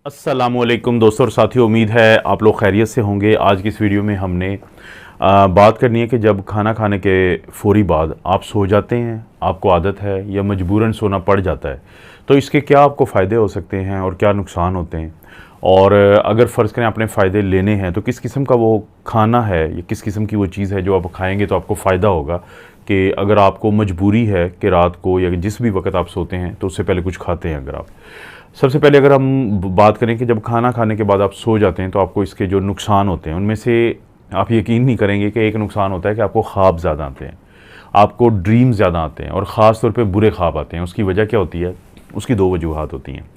अस्सलामुअलैकुम दोस्तों और साथियों, उम्मीद है आप लोग खैरियत से होंगे। आज की इस वीडियो में हमने बात करनी है कि जब खाना खाने के फ़ौरी बाद आप सो जाते हैं, आपको आदत है या मजबूरन सोना पड़ जाता है, तो इसके क्या आपको फ़ायदे हो सकते हैं और क्या नुकसान होते हैं। और अगर फ़र्ज़ करें आपने फ़ायदे लेने हैं तो किस किस्म का वो खाना है या किस किस्म की वो चीज़ है जो आप खाएंगे तो आपको फ़ायदा होगा। कि अगर आपको मजबूरी है कि रात को या जिस भी वक्त आप सोते हैं तो उससे पहले कुछ खाते हैं अगर आप। सबसे पहले अगर हम बात करें कि जब खाना खाने के बाद आप सो जाते हैं तो आपको इसके जो नुकसान होते हैं उनमें से आप यकीन नहीं करेंगे कि एक नुकसान होता है कि आपको ख्वाब ज़्यादा आते हैं, आपको ड्रीम ज़्यादा आते हैं और ख़ास तौर पे बुरे ख्वाब आते हैं। उसकी वजह क्या होती है? उसकी दो वजूहात होती हैं।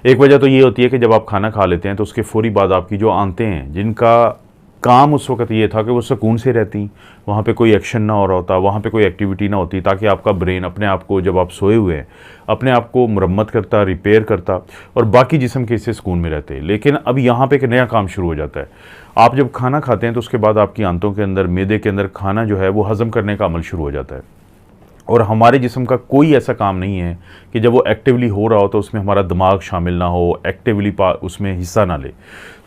एक वजह तो ये होती है कि जब आप खाना खा लेते हैं तो उसके फ़ौरी बाद आपकी जो आंतें हैं, जिनका काम उस वक़्त ये था कि वो सुकून से रहती, वहाँ पे कोई एक्शन ना हो रहा होता, वहाँ पे कोई एक्टिविटी ना होती, ताकि आपका ब्रेन अपने आप को, जब आप सोए हुए हैं, अपने आप को मुरम्मत करता, रिपेयर करता और बाकी जिस्म के हिस्से सुकून में रहते। लेकिन अब यहाँ पे एक नया काम शुरू हो जाता है। आप जब खाना खाते हैं तो उसके बाद आपकी आंतों के अंदर, मैदे के अंदर खाना जो है वो हज़म करने का अमल शुरू हो जाता है। और हमारे जिस्म का कोई ऐसा काम नहीं है कि जब वो एक्टिवली हो रहा हो तो उसमें हमारा दिमाग शामिल ना हो, एक्टिवली उसमें हिस्सा ना ले।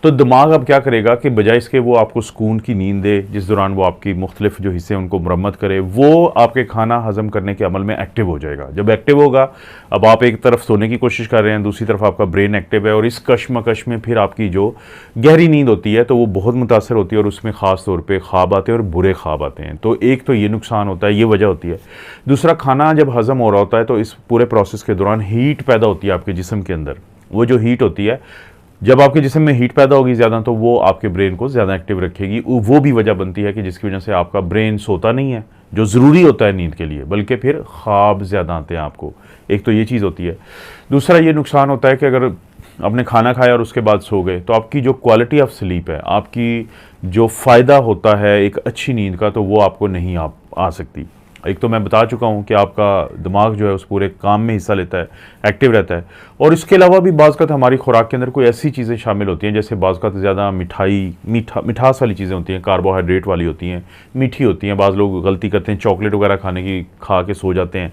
तो दिमाग अब क्या करेगा कि बजाय इसके वो आपको सुकून की नींद दे, जिस दौरान वो आपकी मुख्तलिफ जो हिस्से हैं उनको मुरम्मत करे, वो आपके खाना हज़म करने के अमल में एक्टिव हो जाएगा। जब एक्टिव होगा, अब आप एक तरफ सोने की कोशिश कर रहे हैं, दूसरी तरफ आपका ब्रेन एक्टिव है और इस कशमकश में फिर आपकी जो गहरी नींद होती है तो वो बहुत मुतासर होती है और उसमें ख़ास तौर पर ख्वाब आते हैं और बुरे ख्वाब आते हैं। तो एक तो ये नुकसान होता है, ये वजह होती है। दूसरा, खाना जब हज़म हो रहा होता है तो इस पूरे प्रोसेस के दौरान हीट पैदा होती है आपके जिस्म के अंदर। वो जो हीट होती है, जब आपके जिस्म में हीट पैदा होगी ज़्यादा तो वो आपके ब्रेन को ज़्यादा एक्टिव रखेगी। वो भी वजह बनती है कि जिसकी वजह से आपका ब्रेन सोता नहीं है जो ज़रूरी होता है नींद के लिए, बल्कि फिर ख्वाब ज़्यादा आते हैं आपको। एक तो ये चीज़ होती है। दूसरा ये नुकसान होता है कि अगर आपने खाना खाया और उसके बाद सो गए तो आपकी जो क्वालिटी ऑफ स्लीप है, आपकी जो फ़ायदा होता है एक अच्छी नींद का, तो वो आपको नहीं आ सकती। एक तो मैं बता चुका हूँ कि आपका दिमाग जो है उस पूरे काम में हिस्सा लेता है, एक्टिव रहता है। और इसके अलावा भी बाज़ का हमारी खुराक के अंदर कोई ऐसी चीज़ें शामिल होती हैं, जैसे बाज़ का ज़्यादा मिठास वाली चीज़ें होती हैं, कार्बोहाइड्रेट वाली होती हैं, मीठी होती हैं। बाज़ लोग गलती करते हैं चॉकलेट वगैरह खा के सो जाते हैं।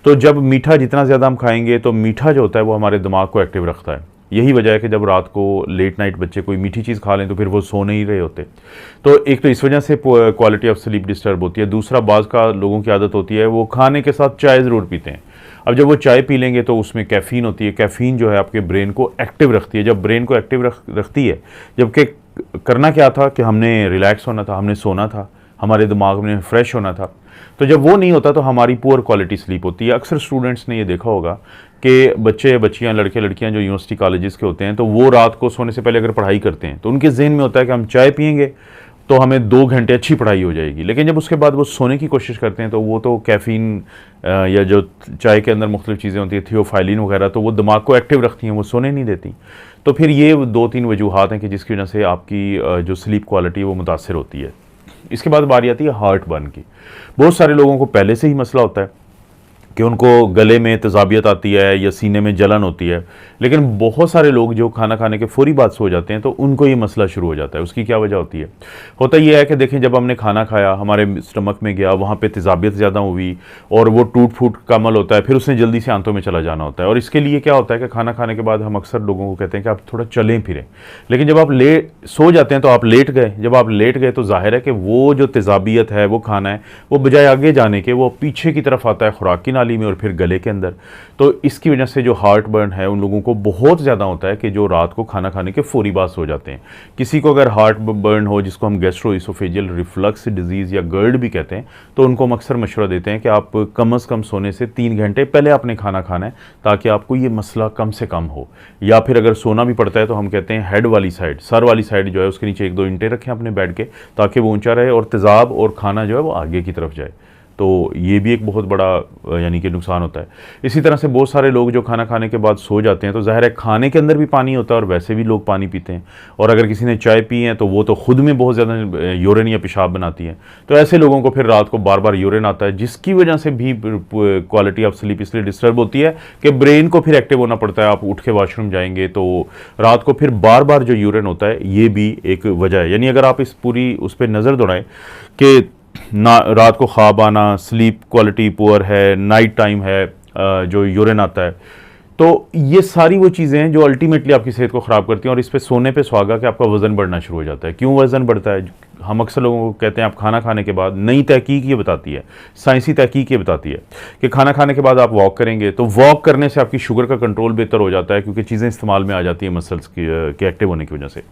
तो जब मीठा जितना ज़्यादा हम खाएंगे तो मीठा जो होता है वो हमारे दिमाग को एक्टिव रखता है। यही वजह है कि जब रात को लेट नाइट बच्चे कोई मीठी चीज़ खा लें तो फिर वो सो नहीं रहे होते। तो एक तो इस वजह से क्वालिटी ऑफ स्लीप डिस्टर्ब होती है। दूसरा, बाज़ का लोगों की आदत होती है वो खाने के साथ चाय ज़रूर पीते हैं। अब जब वो चाय पी लेंगे तो उसमें कैफ़ीन होती है। कैफ़ीन जो है आपके ब्रेन को एक्टिव रखती है। जब ब्रेन को एक्टिव रखती है, जबकि करना क्या था कि हमने रिलैक्स होना था, हमने सोना था, हमारे दिमाग में फ्रेश होना था। तो जब वो नहीं होता तो हमारी पुअर क्वालिटी स्लीप होती है। अक्सर स्टूडेंट्स ने ये देखा होगा कि बच्चे, बच्चियां, लड़के लड़कियां जो यूनिवर्सिटी कॉलेजेस के होते हैं तो वो रात को सोने से पहले अगर पढ़ाई करते हैं तो उनके जहन में होता है कि हम चाय पियेंगे तो हमें 2 घंटे अच्छी पढ़ाई हो जाएगी। लेकिन जब उसके बाद वो सोने की कोशिश करते हैं तो वो तो कैफ़ीन या जो चाय के अंदर मुख्तलिफ चीज़ें होती है, थियोफाइलिन वगैरह, तो वो दिमाग को एक्टिव रखती हैं, वो सोने नहीं देती। तो फिर ये 2-3 वजूहात हैं कि जिसकी वजह से आपकी जो स्लीप क्वालिटी है वो मुतासर होती है। इसके बाद बारी आती है हार्ट बर्न की। बहुत सारे लोगों को पहले से ही मसला होता है कि उनको गले में तेज़ाबियत आती है या सीने में जलन होती है। लेकिन बहुत सारे लोग जो खाना खाने के फ़ौरी बाद सो जाते हैं तो उनको ये मसला शुरू हो जाता है। उसकी क्या वजह होती है? होता यह है कि देखें, जब हमने खाना खाया, हमारे स्टमक में गया, वहाँ पे तेज़ाबियत ज़्यादा हुई और वो टूट फूट का अमल होता है, फिर उसने जल्दी से आंतों में चला जाना होता है। और इसके लिए क्या होता है कि खाना खाने के बाद हम अक्सर लोगों को कहते हैं कि आप थोड़ा चलें फिरें। लेकिन जब आप सो जाते हैं तो आप लेट गए। जब आप लेट गए तो जाहिर है कि वो जो तेज़ाबियत है, वो खाना है, वो बजाय आगे जाने के वो पीछे की तरफ आता है, खुराक की नाली में और फिर गले के अंदर। तो इसकी वजह से जो हार्ट बर्न है उन लोगों को बहुत ज़्यादा होता है कि जो रात को खाना खाने के फ़ौरी बाद सो जाते हैं। किसी को अगर हार्ट बर्न हो, जिसको हम गैस्ट्रोइसोफेजियल रिफ्लक्स डिजीज़ या गर्ड भी कहते हैं, तो उनको हम अक्सर मशवरा देते हैं कि आप कम से कम सोने से 3 घंटे पहले आपने खाना खाना है, ताकि आपको ये मसला कम से कम हो। या फिर अगर सोना भी पड़ता है तो हम कहते हैं हेड वाली साइड, सर वाली साइड जो है उसके नीचे 1-2 ईंटें रखें अपने बेड के, ताकि वो ऊंचा रहे और तेज़ाब और खाना जो है वो आगे की तरफ जाए। तो ये भी एक बहुत बड़ा यानी कि नुकसान होता है। इसी तरह से बहुत सारे लोग जो खाना खाने के बाद सो जाते हैं तो ज़ाहिर है खाने के अंदर भी पानी होता है और वैसे भी लोग पानी पीते हैं। और अगर किसी ने चाय पी है तो वो तो ख़ुद में बहुत ज़्यादा यूरिन या पेशाब बनाती है। तो ऐसे लोगों को फिर रात को बार बार यूरिन आता है, जिसकी वजह से भी क्वालिटी ऑफ स्लीप इसलिए डिस्टर्ब होती है कि ब्रेन को फिर एक्टिव होना पड़ता है। आप उठ के वॉशरूम जाएंगे तो रात को फिर बार बार जो यूरिन होता है, ये भी एक वजह है। यानी अगर आप इस पूरी उस पर नज़र दौड़ाएँ कि ना रात को ख्वाब आना, स्लीप क्वालिटी पुअर है, नाइट टाइम है, जो यूरिन आता है, तो ये सारी वो चीज़ें हैं जो अल्टीमेटली आपकी सेहत को ख़राब करती हैं, और इस पे सोने पे सुहागा कि आपका वज़न बढ़ना शुरू हो जाता है। क्यों वज़न बढ़ता है? हम अक्सर लोगों को कहते हैं आप खाना खाने के बाद, नई तहकीक ये बताती है, साइंसी तहकीक ये बताती है कि खाना खाने के बाद आप वॉक करेंगे तो वॉक करने से आपकी शुगर का कंट्रोल बेहतर हो जाता है, क्योंकि चीज़ें इस्तेमाल में आ जाती हैं मसल्स के एक्टिव होने की वजह से।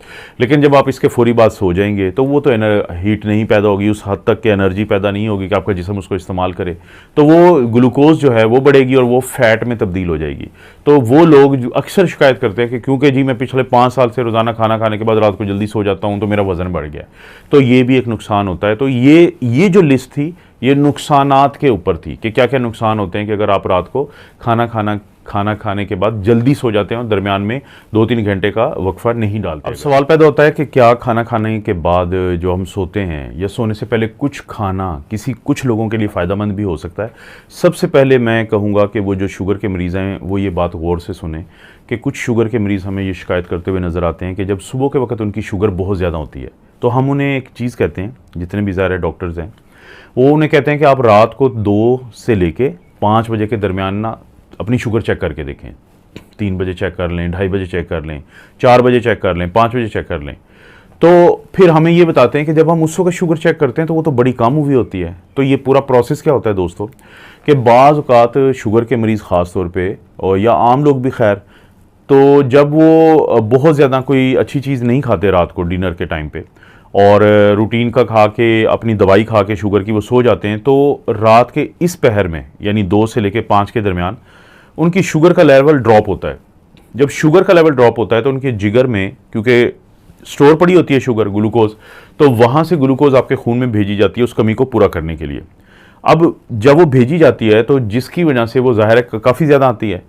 लेकिन जब आप इसके फौरी बाद सो जाएंगे तो वो तो हीट नहीं पैदा होगी, उस हद तक की एनर्जी पैदा नहीं होगी कि आपका जिस्म उसको इस्तेमाल करे, तो वो ग्लूकोज जो है वो बढ़ेगी और वो फैट में तब्दील हो जाएगी। तो वो लोग जो अक्सर शिकायत करते हैं कि क्योंकि जी मैं पिछले 5 साल से रोज़ाना खाना खाने के बाद रात को जल्दी सो जाता हूँ तो मेरा वज़न बढ़ गया, तो ये भी एक नुकसान होता है। तो ये जो लिस्ट थी ये नुकसानात के ऊपर थी कि क्या क्या नुकसान होते हैं कि अगर आप रात को खाना खाने के बाद जल्दी सो जाते हैं और दरमियान में 2-3 घंटे का वक्फा नहीं डालते। अब सवाल पैदा होता है कि क्या खाना खाने के बाद जो हम सोते हैं या सोने से पहले कुछ खाना कुछ लोगों के लिए फ़ायदेमंद भी हो सकता है। सबसे पहले मैं कहूँगा कि वो जो शुगर के मरीज़ हैं वो ये बात गौर से सुने कि कुछ शुगर के मरीज़ हमें ये शिकायत करते हुए नज़र आते हैं कि जब सुबह के वक्त उनकी शुगर बहुत ज़्यादा होती है तो हम उन्हें एक चीज़ कहते हैं, जितने भी ज़ाहिर डॉक्टर्स हैं वो उन्हें कहते हैं कि आप रात को 2 से लेके 5 बजे के दरमियान ना अपनी शुगर चेक करके देखें। 3 बजे चेक कर लें, 2:30 बजे चेक कर लें, 4 बजे चेक कर लें, 5 बजे चेक कर लें। तो फिर हमें ये बताते हैं कि जब हम उस वक्त शुगर चेक करते हैं तो वो तो बड़ी कम हुई होती है। तो ये पूरा प्रोसेस क्या होता है दोस्तों कि बाज़ औक़ात शुगर के मरीज़ ख़ास तौर पे और या आम लोग भी खैर, तो जब वो बहुत ज़्यादा कोई अच्छी चीज़ नहीं खाते रात को डिनर के टाइम पे और रूटीन का खा के अपनी दवाई खा के शुगर की वो सो जाते हैं, तो रात के इस पहर में यानी 2 से लेके 5 के दरमियान उनकी शुगर का लेवल ड्रॉप होता है। जब शुगर का लेवल ड्रॉप होता है तो उनके जिगर में, क्योंकि स्टोर पड़ी होती है शुगर ग्लूकोज, तो वहाँ से ग्लूकोज आपके खून में भेजी जाती है उस कमी को पूरा करने के लिए। अब जब वो भेजी जाती है तो जिसकी वजह से वो ज़ाहिर है काफ़ी ज़्यादा आती है,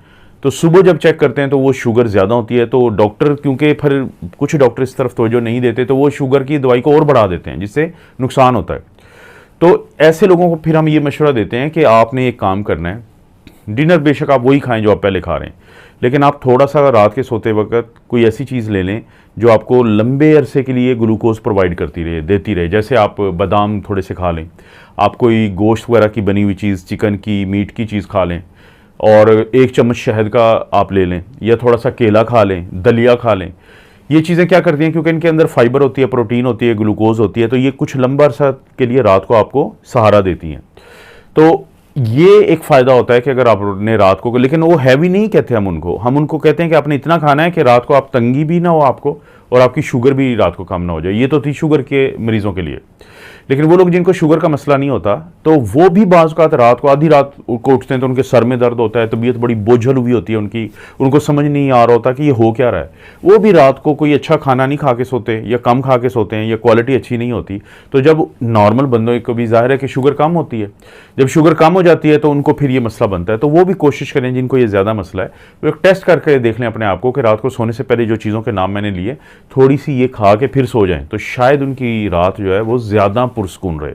तो सुबह जब चेक करते हैं तो वो शुगर ज़्यादा होती है। तो डॉक्टर, क्योंकि फिर कुछ डॉक्टर इस तरफ तवज्जो नहीं देते तो वो शुगर की दवाई को और बढ़ा देते हैं जिससे नुकसान होता है। तो ऐसे लोगों को फिर हम ये मशवरा देते हैं कि आपने एक काम करना है, डिनर बेशक आप वही खाएं जो आप पहले खा रहे हैं, लेकिन आप थोड़ा सा रात के सोते वक्त कोई ऐसी चीज़ ले लें जो आपको लंबे अरसे के लिए ग्लूकोज प्रोवाइड देती रहे। जैसे आप बादाम थोड़े से खा लें, आप कोई गोश्त वगैरह की बनी हुई चीज़, चिकन की, मीट की चीज़ खा लें, और 1 चम्मच शहद का आप ले लें, या थोड़ा सा केला खा लें, दलिया खा लें। ये चीज़ें क्या करती हैं, क्योंकि इनके अंदर फाइबर होती है, प्रोटीन होती है, ग्लूकोज होती है, तो ये कुछ लंबा अरसा के लिए रात को आपको सहारा देती हैं। तो ये एक फ़ायदा होता है कि अगर आपने रात को, लेकिन वो हैवी नहीं कहते हम उनको कहते हैं कि आपने इतना खाना है कि रात को आप तंगी भी ना हो आपको और आपकी शुगर भी रात को कम ना हो जाए। ये तो थी शुगर के मरीज़ों के लिए। लेकिन वो लोग जिनको शुगर का मसला नहीं होता तो वो भी बाज़ औक़ात रात को आधी रात को उठते हैं तो उनके सर में दर्द होता है, तबीयत बड़ी बोझल हुई होती है उनकी, उनको समझ नहीं आ रहा होता कि ये हो क्या रहा है। वो भी रात को कोई अच्छा खाना नहीं खा के सोते या कम खा के सोते हैं या क्वालिटी अच्छी नहीं होती। तो जब नॉर्मल बंदों को भी ज़ाहिर है कि शुगर कम होती है, जब शुगर कम हो जाती है तो उनको फिर ये मसला बनता है। तो वो भी कोशिश करें जिनको ये ज़्यादा मसला है, वो एक टेस्ट करके देख लें अपने आप को कि रात को सोने से पहले जो चीज़ों के नाम मैंने लिए थोड़ी सी ये खा के फिर सो जाएं, तो शायद उनकी रात जो है वो ज़्यादा पुरसकून रहे।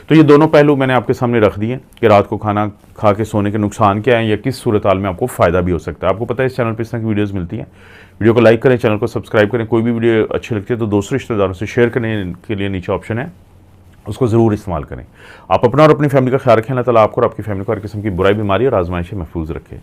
तो ये दोनों पहलू मैंने आपके सामने रख दिए कि रात को खाना खा के सोने के नुकसान क्या हैं या किस सूरत हाल में आपको फ़ायदा भी हो सकता है। आपको पता है इस चैनल पर इस तरह की वीडियोज़ मिलती हैं। वीडियो को लाइक करें, चैनल को सब्सक्राइब करें। कोई भी वीडियो अच्छी लगती है तो दोस्तों रिश्तेदारों से शेयर करने के लिए नीचे ऑप्शन है, उसको ज़रूर इस्तेमाल करें। आप अपना और अपनी फैमिली का ख्याल रखें। अल्लाह ताला आपको और आपकी फैमिली को हर किस्म की बुराई, बीमारी और आजमाइश से महफूज रखें।